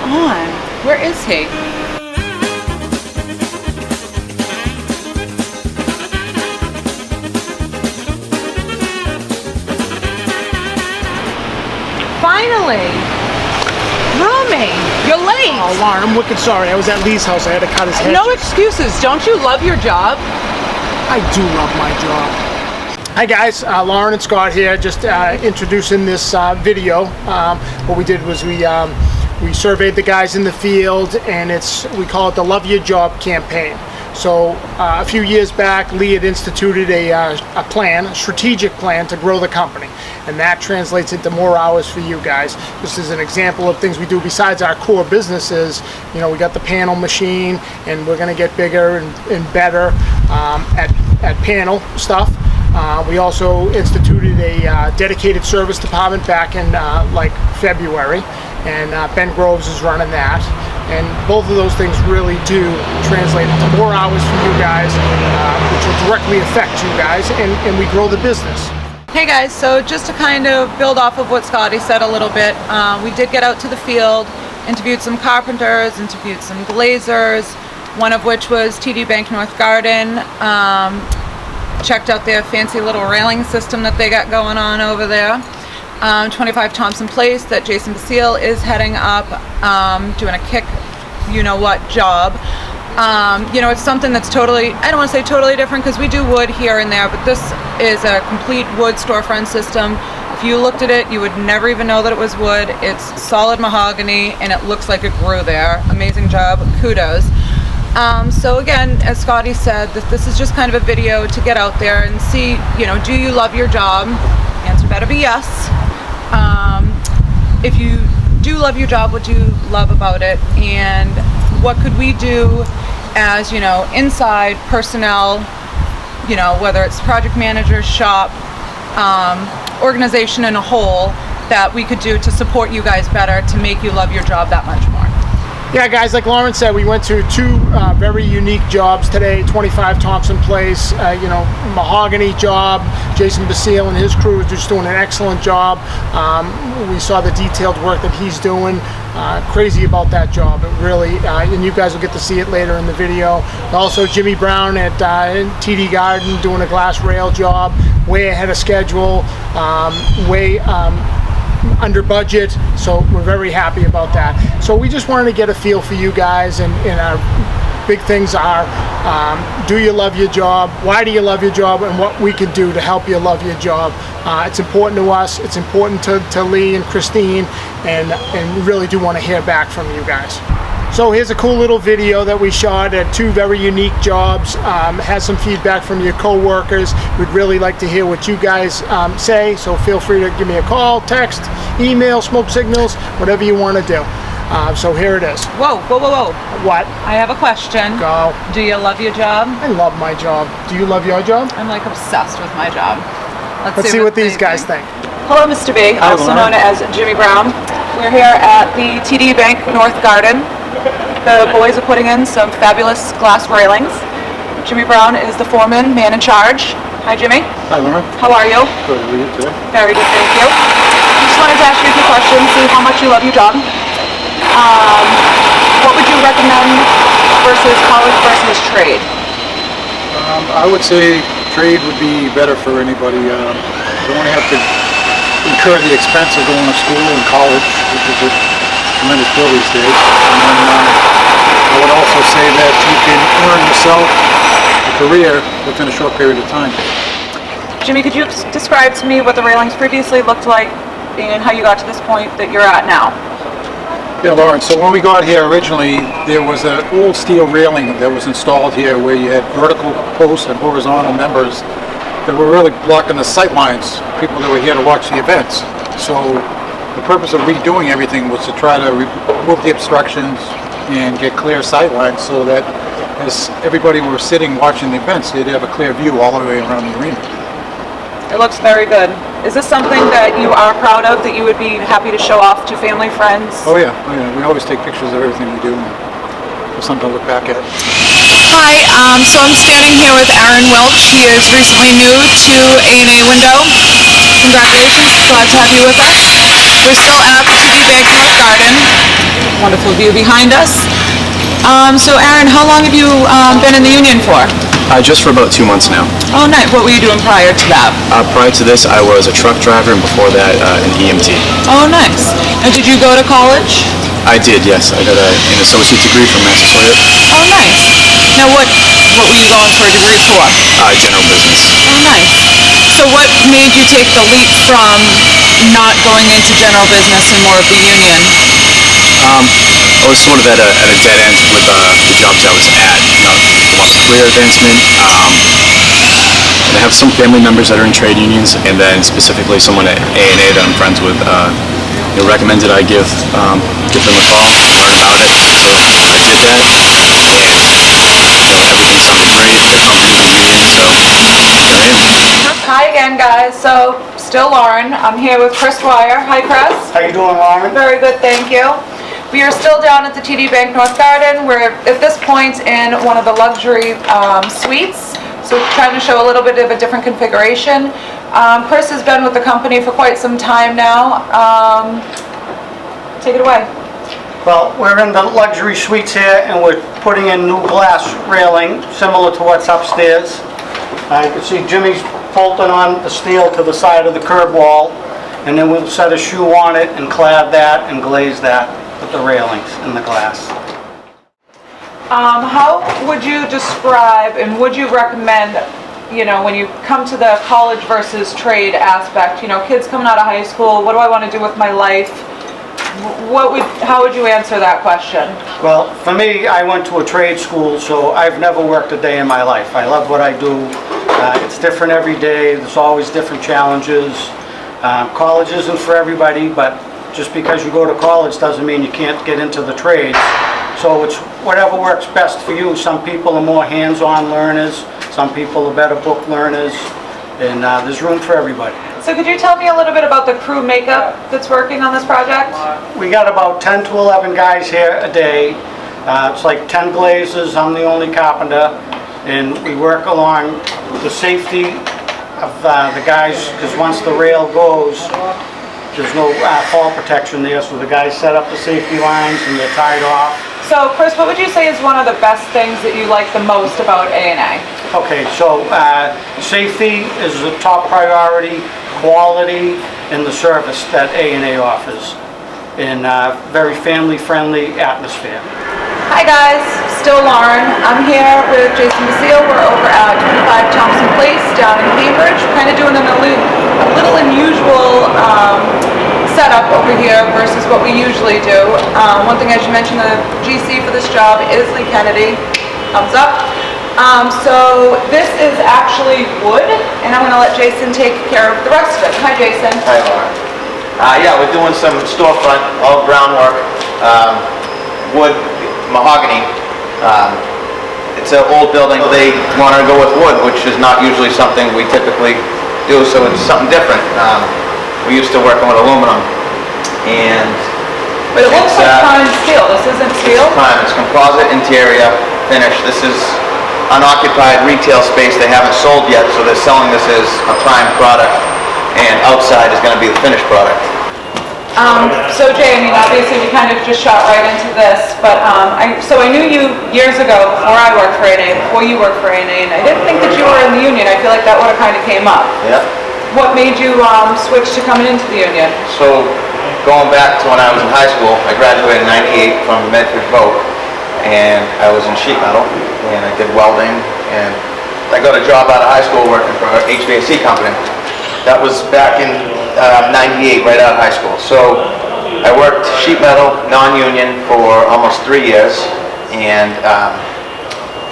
on? Where is he? Finally! Roomy, you're late! Oh, Lauren, I'm wicked sorry. I was at Lee's house. I had to cut his hair. No excuses. Don't you love your job? I do love my job. Hi guys, Lauren and Scott here, just introducing this video. What we did was we surveyed the guys in the field, and we call it the Love Your Job campaign. So a few years back, Lee had instituted a strategic plan to grow the company, and that translates into more hours for you guys. This is an example of things we do besides our core businesses. You know, we got the panel machine, and we're going to get bigger and better at panel stuff. We also instituted a dedicated service department back in like February, and Ben Groves is running that. And both of those things really do translate into more hours for you guys, which will directly affect you guys, and we grow the business. Hey guys, so just to kind of build off of what Scotty said a little bit, we did get out to the field, interviewed some carpenters, interviewed some glazers, one of which was TD Bank North Garden. Checked out their fancy little railing system that they got going on over there. 25 Thompson Place that Jason Basile is heading up, doing a kick you-know-what job. You know, it's something that's totally, I don't want to say totally different because we do wood here and there, but this is a complete wood storefront system. If you looked at it, you would never even know that it was wood. It's solid mahogany, and it looks like it grew there. Amazing job, kudos. So again, as Scotty said, this is just kind of a video to get out there and see, you know, do you love your job? Answer better be yes. If you do love your job, what do you love about it? And what could we do as, you know, inside personnel, you know, whether it's project manager, shop, organization in a whole, that we could do to support you guys better, to make you love your job that much more. Yeah, guys, like Lauren said, we went to two very unique jobs today. 25 Thompson Place, you know, mahogany job. Jason Basile and his crew are just doing an excellent job. We saw the detailed work that he's doing. Crazy about that job. It really, and you guys will get to see it later in the video. Also, Jimmy Brown at TD Garden doing a glass rail job, way ahead of schedule, way under budget, so we're very happy about that. So we just wanted to get a feel for you guys, and our big things are, do you love your job, why do you love your job, and what we can do to help you love your job. It's important to us, it's important to Lee and Christine, and we really do want to hear back from you guys. So here's a cool little video that we shot at two very unique jobs. Has some feedback from your co-workers. We'd really like to hear what you guys say, so feel free to give me a call, text, email, smoke signals, whatever you want to do. So here it is. Whoa. What? I have a question. Go. Do you love your job? I love my job. Do you love your job? I'm like obsessed with my job. Let's see what these guys think. Hello, Mr. B, also known as Jimmy Brown. We're here at the TD Bank North Garden. The boys are putting in some fabulous glass railings. Jimmy Brown is the foreman, man in charge. Hi, Jimmy. Hi, Lauren. How are you? Good. How are you today? Very good, thank you. Just wanted to ask you a few questions, see how much you love your job. What would you recommend versus college versus trade? I would say trade would be better for anybody. You don't want to have to incur the expense of going to school and college, which is a tremendous bill these days. And then, I would also say that you can earn yourself a career within a short period of time. Jimmy, could you describe to me what the railings previously looked like and how you got to this point that you're at now? Yeah, Lauren, so when we got here originally, there was an old steel railing that was installed here where you had vertical posts and horizontal members that were really blocking the sight lines, people that were here to watch the events. So the purpose of redoing everything was to try to remove the obstructions and get clear sight lines so that as everybody were sitting watching the events, they'd have a clear view all the way around the arena. It looks very good. Is this something that you are proud of, that you would be happy to show off to family, friends? Oh yeah. We always take pictures of everything we do. It's something to look back at. Hi, so I'm standing here with Aaron Welch. He is recently new to A&A Window. Congratulations, glad to have you with us. We're still at the TD Bank North Garden. wonderful view behind us. So Aaron, how long have you been in the union for? Just for about 2 months now. Oh, nice. What were you doing prior to that? Prior to this, I was a truck driver, and before that, an EMT. Oh, nice. Now, did you go to college? I did, yes. I got an associate degree from Massasoit. Oh, nice. Now, what were you going for a degree for? General business. Oh, nice. So what made you take the leap from not going into general business and more of the union? I was sort of at a dead end with the jobs I was at. Not a lot of career advancement. And I have some family members that are in trade unions, and then specifically someone at A&A that I'm friends with recommended I give them a call, learn about it. So I did that, and everything sounded great. The company, the union, so here I am. Hi again, guys. So, still Lauren. I'm here with Chris Dwyer. Hi, Chris. How you doing, Lauren? Very good, thank you. We are still down at the TD Bank North Garden. We're at this point in one of the luxury suites, so trying to show a little bit of a different configuration. Chris has been with the company for quite some time now. Take it away. Well, we're in the luxury suites here, and we're putting in new glass railing, similar to what's upstairs. You can see Jimmy's bolting on the steel to the side of the curb wall, and then we'll set a shoe on it and clad that and glaze that with the railings and the glass. How would you describe and would you recommend, when you come to the college versus trade aspect, kids coming out of high school, what do I want to do with my life? How would you answer that question? Well, for me, I went to a trade school, so I've never worked a day in my life. I love what I do. It's different every day. There's always different challenges. College isn't for everybody, but just because you go to college doesn't mean you can't get into the trades. So it's whatever works best for you. Some people are more hands-on learners. Some people are better book learners. And there's room for everybody. So could you tell me a little bit about the crew makeup that's working on this project? We got about 10 to 11 guys here a day. It's like 10 glazers. I'm the only carpenter. And we work along the safety of the guys, because once the rail goes, there's no fall protection there, so the guys set up the safety lines and they're tied off. So Chris, what would you say is one of the best things that you like the most about A&A? Okay, so safety is a top priority, quality, and the service that A&A offers, in a very family-friendly atmosphere. Hi guys, still Lauren. I'm here with Jason Basile. We're over at 25 Thompson Place down in Cambridge. We're kind of doing a little unusual setup over here versus what we usually do. One thing I should mention, the GC for this job is Lee Kennedy. Thumbs up. So this is actually wood, and I'm going to let Jason take care of the rest of it. Hi Jason. Hi, Lauren. Yeah, we're doing some storefront, all groundwork, wood, mahogany. It's an old building. They want to go with wood, which is not usually something we typically do, so it's something different. We used to working with aluminum, and But it looks like prime steel. This isn't steel? It's composite interior finish. This is unoccupied retail space they haven't sold yet, so they're selling this as a prime product, and outside is going to be the finished product. So Jay, obviously we kind of just shot right into this, but I knew you years ago before I worked for A&A, before you worked for A&A, and I didn't think that you were in the union. I feel like that would have kind of came up. Yeah. What made you switch to coming into the union? So, going back to when I was in high school, I graduated in '98 from Medford Voc, and I was in sheet metal, and I did welding, and I got a job out of high school working for an HVAC company. That was back in '98, right out of high school. So, I worked sheet metal, non-union, for almost 3 years, and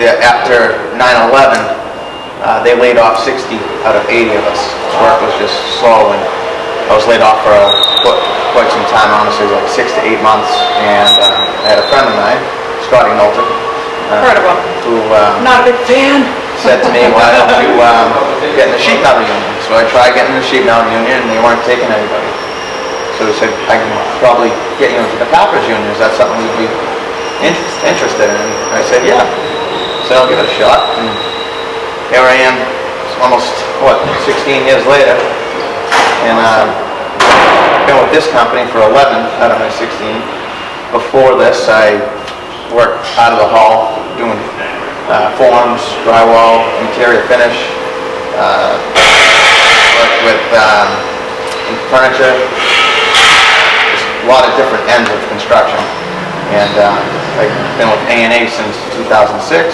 after 9/11, they laid off 60 out of 80 of us. Work was just slow, and I was laid off for quite some time, honestly, like 6 to 8 months. And I had a friend of mine, Scotty Knowlton, Heard of him. who Not a big fan. said to me, "Why don't you get in the sheet metal union?" So I tried getting in the sheet metal union, and they weren't taking anybody. So he said, "I can probably get you into the carpenters union. Is that something you'd be interested in?" And I said, "Yeah." So I'll give it a shot. And here I am, almost, 16 years later, and I've been with this company for 11 out of my 16, Before this, I worked out of the hall doing forms, drywall, interior finish, worked with furniture, just a lot of different ends of construction. And I've been with A&A since 2006,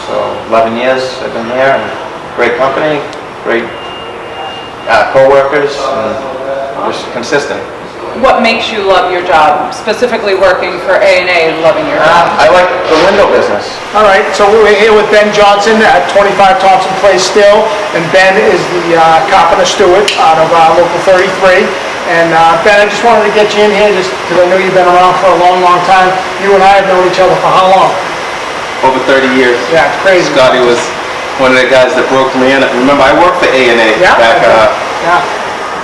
so 11 years I've been there, and great company, great co-workers, and just consistent. What makes you love your job, specifically working for A&A and loving your job? I like the window business. All right, so we're here with Ben Johnson at 25 Thompson Place still, and Ben is the carpenter steward out of Local 33. And Ben, I just wanted to get you in here just because I know you've been around for a long, long time. You and I have known each other for how long? Over 30 years. Yeah, it's crazy. Scotty was one of the guys that broke me in. Remember, I worked for A&A Yeah, back yeah.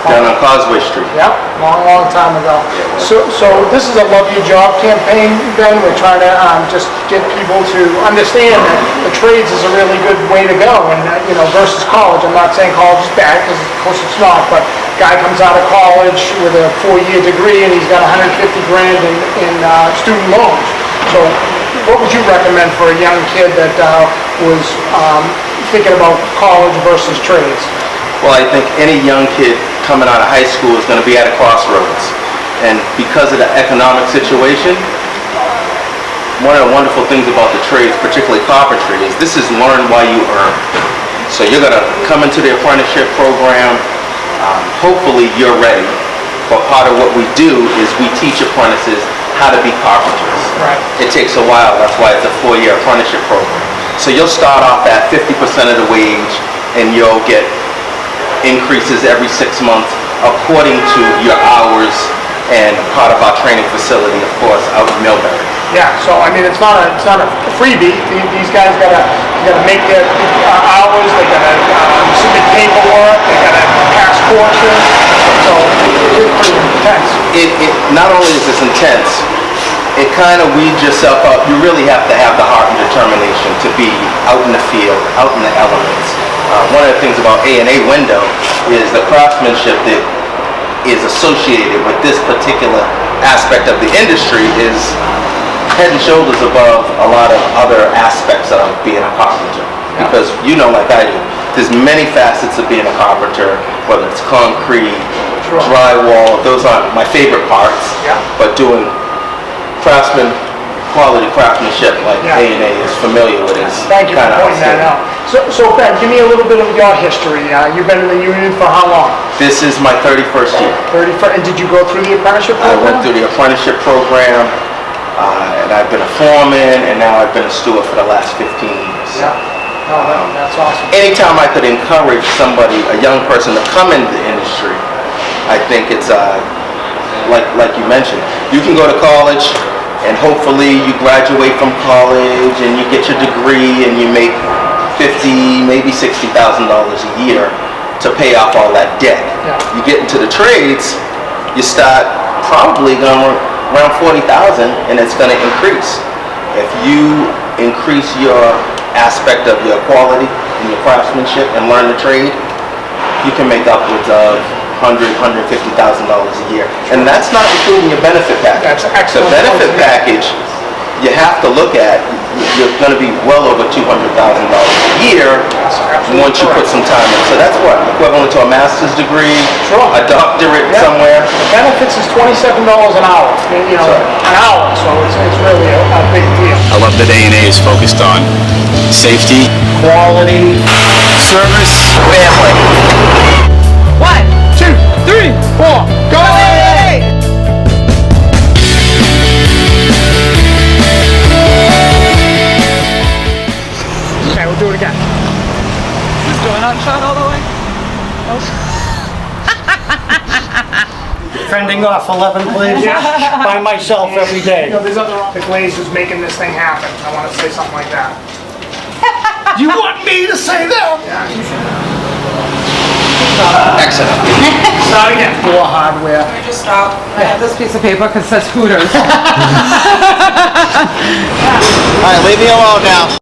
down on Causeway Street. Yep, long, long time ago. So this is a Love Your Job campaign, Ben. We're trying to just get people to understand that the trades is a really good way to go, and versus college. I'm not saying college is bad, because of course it's not, but guy comes out of college with a 4-year degree and he's got 150 grand in student loans. So what would you recommend for a young kid that was thinking about college versus trades? Well, I think any young kid coming out of high school is going to be at a crossroads. And because of the economic situation, one of the wonderful things about the trades, particularly carpentry, is this is learn while you earn. So you're going to come into the apprenticeship program. Hopefully you're ready. But part of what we do is we teach apprentices how to be carpenters. Right. It takes a while. That's why it's a 4-year apprenticeship program. So you'll start off at 50% of the wage, and you'll get increases every 6 months according to your hours, and part of our training facility, of course, out in Millbury. Yeah, so I mean, it's not a freebie. These guys gotta make their hours. They gotta submit paperwork. They gotta pass courses. So it's pretty intense. It not only is this intense, it kind of weeds yourself up. You really have to have the heart and determination to be out in the field, out in the elements. One of the things about A&A Window is the craftsmanship that is associated with this particular aspect of the industry is head and shoulders above a lot of other aspects of being a carpenter. Because like I do, there's many facets of being a carpenter, whether it's concrete, drywall, those aren't my favorite parts, but doing quality craftsmanship like A&A is familiar with is Thank you for kind of pointing that out. So Ben, give me a little bit of your history. You've been in the union for how long? This is my 31st year. 31. And did you go through the apprenticeship I program? went through the apprenticeship program, and I've been a foreman, and now I've been a steward for the last 15 years. Yeah. Oh, that's awesome. Anytime I could encourage somebody, a young person, to come into the industry, I think it's like you mentioned, you can go to college, and hopefully you graduate from college and you get your degree and you make $50,000, maybe $60,000 a year to pay off all that debt. Yeah. You get into the trades, you start probably going around $40,000, and it's going to increase. If you increase your aspect of your quality and your craftsmanship and learn the trade, you can make upwards of $150,000 a year. And that's not including your benefit package. That's excellent. The benefit package, you have to look at, you're going to be well over $200,000 a year once you put some time in. So that's what, equivalent to a master's degree, a doctorate somewhere. The benefits is $27 an hour. An hour. So it's really a big deal. I love that A&A is focused on safety, Quality. service, Family. 1, 2, 3, 4. Go! Okay, we'll do it again. Is donut shot all the way? Fending off 11 blades by myself every day. There's other the Glaze who's making this thing happen. I want to say something like that. You want me to say that? Excellent. Start again. Door hardware. Can we just stop? I have this piece of paper because it says Hooters. All right, leave me alone now.